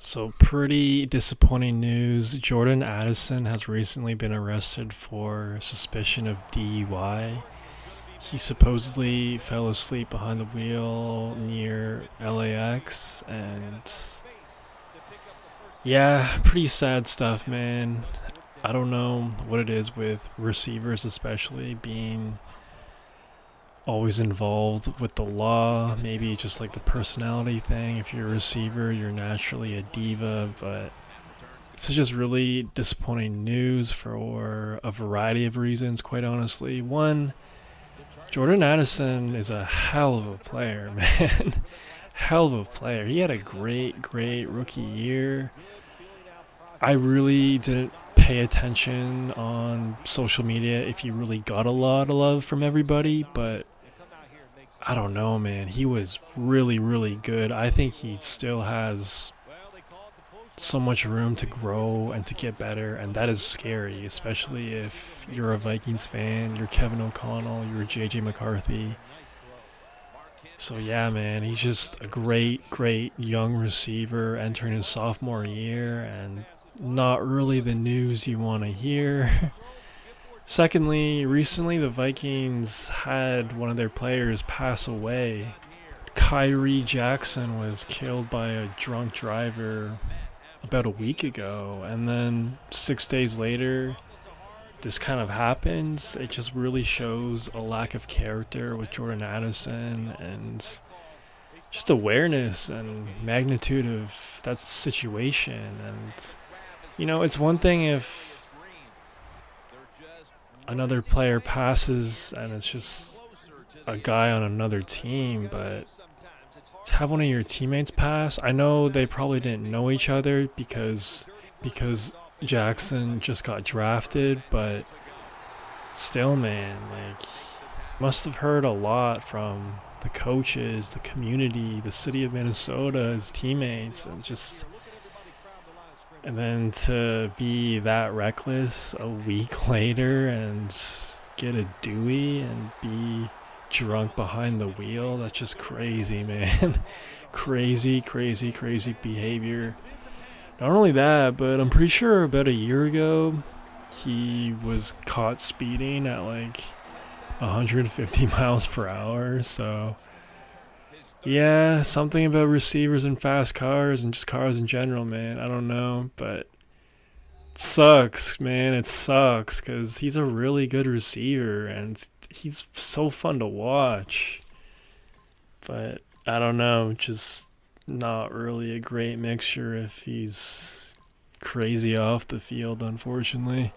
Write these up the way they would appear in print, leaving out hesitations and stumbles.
So, pretty disappointing news. Jordan Addison has recently been arrested for suspicion of DUI. He supposedly fell asleep behind the wheel near LAX, and yeah, pretty sad stuff, man. I don't know what it is with receivers, especially being always involved with the law. Maybe just like the personality thing. If you're a receiver, you're naturally a diva, but this is just really disappointing news for a variety of reasons, quite honestly. One, Jordan Addison is a hell of a player, man. Hell of a player. He had a great rookie year. I really didn't pay attention on social media if he really got a lot of love from everybody, but I don't know, man. He was really good. I think he still has so much room to grow and to get better, and that is scary, especially if you're a Vikings fan, you're Kevin O'Connell, you're JJ McCarthy. So yeah, man, he's just a great young receiver entering his sophomore year, and not really the news you want to hear. Secondly, recently the Vikings had one of their players pass away. Kyrie Jackson was killed by a drunk driver about a week ago, and then 6 days later this kind of happens. It just really shows a lack of character with Jordan Addison and just awareness and magnitude of that situation. And it's one thing if another player passes and it's just a guy on another team, but to have one of your teammates pass, I know they probably didn't know each other because Jackson just got drafted, but still, man, like, must have heard a lot from the coaches, the community, the city of Minnesota, his teammates, and then to be that reckless a week later and get a Dewey and be drunk behind the wheel, that's just crazy, man. Crazy behavior. Not only that, but I'm pretty sure about a year ago he was caught speeding at like 150 miles per hour. So yeah, something about receivers and fast cars and just cars in general, man. I don't know, but it sucks, man. It sucks because he's a really good receiver and he's so fun to watch. But I don't know, just not really a great mixture if he's crazy off the field, unfortunately.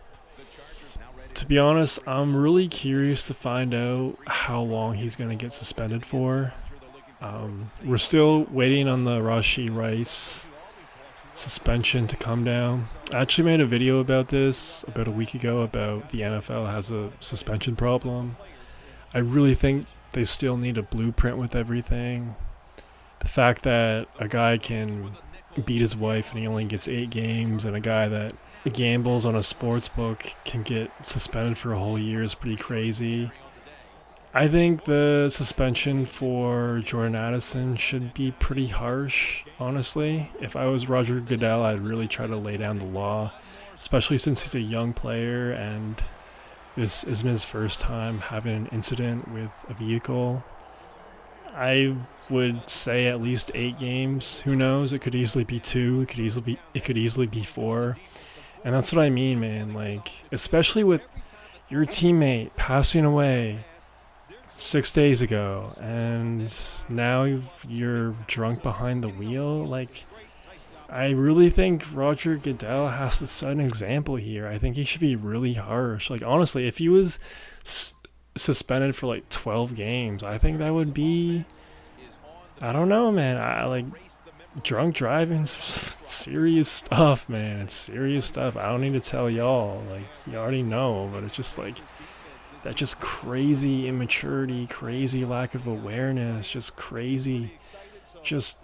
To be honest, I'm really curious to find out how long he's going to get suspended for. We're still waiting on the Rashi Rice suspension to come down. I actually made a video about this about a week ago about the NFL has a suspension problem. I really think they still need a blueprint with everything. The fact that a guy can beat his wife and he only gets 8 games, and a guy that gambles on a sports book can get suspended for a whole year is pretty crazy. I think the suspension for Jordan Addison should be pretty harsh, honestly. If I was Roger Goodell, I'd really try to lay down the law, especially since he's a young player and this isn't his first time having an incident with a vehicle. I would say at least 8 games. Who knows? It could easily be 2. It could easily be 4. And that's what I mean, man. Like, especially with your teammate passing away 6 days ago, and now you're drunk behind the wheel. Like, I really think Roger Goodell has to set an example here. I think he should be really harsh. Like, honestly, if he was suspended for like 12 games, I think that would be, I don't know, man. I like drunk driving's serious stuff, man. It's serious stuff. I don't need to tell y'all. Like, you already know, but it's just like that, just crazy immaturity, crazy lack of awareness, just crazy, just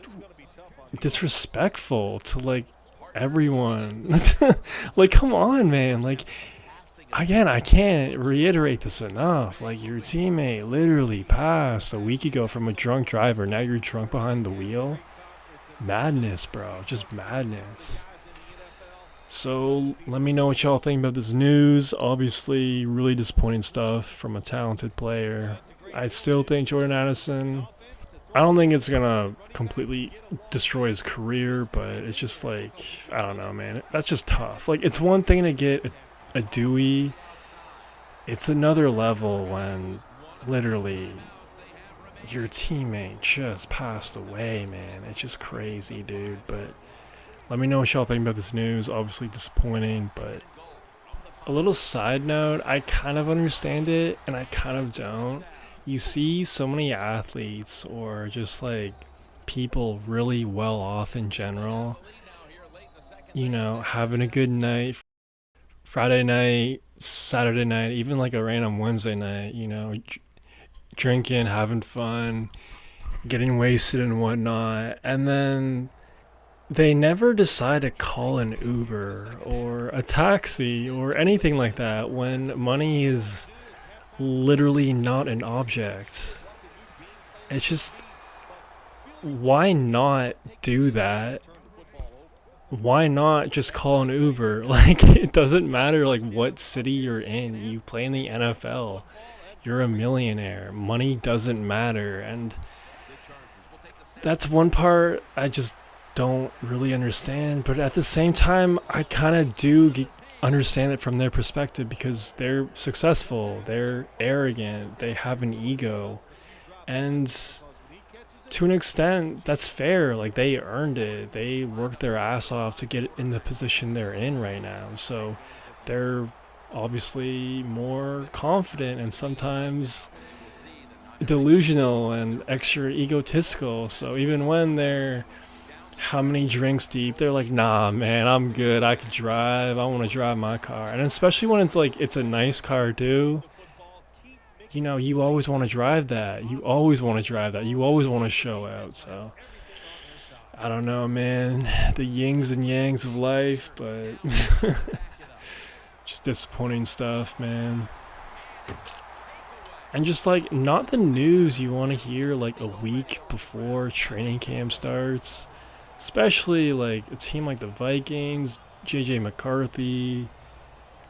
disrespectful to like everyone. Like, come on, man. Like, again, I can't reiterate this enough. Like, your teammate literally passed a week ago from a drunk driver. Now you're drunk behind the wheel. Madness, bro. Just madness. So let me know what y'all think about this news. Obviously, really disappointing stuff from a talented player. I still think Jordan Addison, I don't think it's gonna completely destroy his career, but it's just like, I don't know, man. That's just tough. Like, it's one thing to get a Dewey. It's another level when literally your teammate just passed away, man. It's just crazy, dude. But let me know what y'all think about this news. Obviously disappointing, but a little side note, I kind of understand it and I kind of don't. You see so many athletes or just like people really well off in general, having a good night, Friday night, Saturday night, even like a random Wednesday night, drinking, having fun, getting wasted and whatnot. And then they never decide to call an Uber or a taxi or anything like that when money is literally not an object. It's just, why not do that? Why not just call an Uber? Like, it doesn't matter like what city you're in. You play in the NFL. You're a millionaire. Money doesn't matter. And that's one part I just don't really understand. But at the same time, I kind of do understand it from their perspective because they're successful. They're arrogant. They have an ego. And to an extent, that's fair. Like, they earned it. They worked their ass off to get in the position they're in right now. So they're obviously more confident and sometimes delusional and extra egotistical. So even when they're how many drinks deep, they're like, nah, man, I'm good. I can drive. I want to drive my car. And especially when it's like, it's a nice car too. You always want to drive that. You always want to drive that. You always want to show out. So I don't know, man. The yings and yangs of life, but just disappointing stuff, man. And just like, not the news you want to hear like a week before training camp starts. Especially like a team like the Vikings, JJ McCarthy,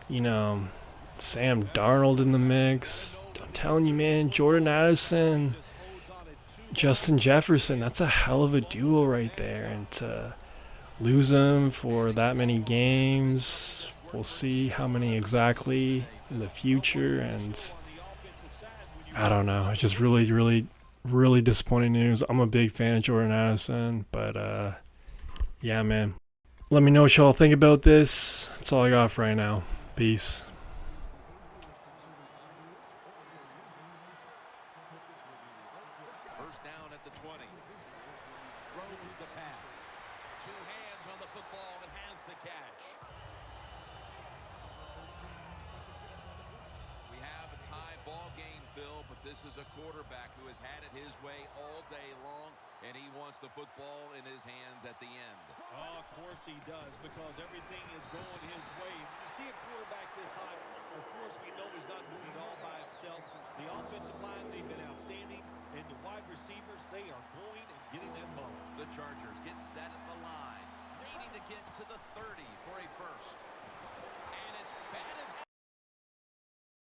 Sam Darnold in the mix. I'm telling you, man, Jordan Addison, Justin Jefferson, that's a hell of a duo right there. And to lose them for that many games, we'll see how many exactly in the future. And I don't know. It's just really, really, really disappointing news. I'm a big fan of Jordan Addison, but yeah, man. Let me know what y'all think about this. That's all I got for right now. Peace. First down at the 20. Throws the pass. Two hands on the football and has the catch. We have a tie ball game, Phil, but this is a quarterback who has had it his way all day long, and he wants the football in his hands at the end. Oh, of course he does, because everything is going his way. When you see a quarterback this hot, of course we know he's not doing it all by himself. The offensive line, they've been outstanding, and the wide receivers, they are going and getting that ball. The Chargers get set at the line, needing to get to the 30 for a first. And it's batted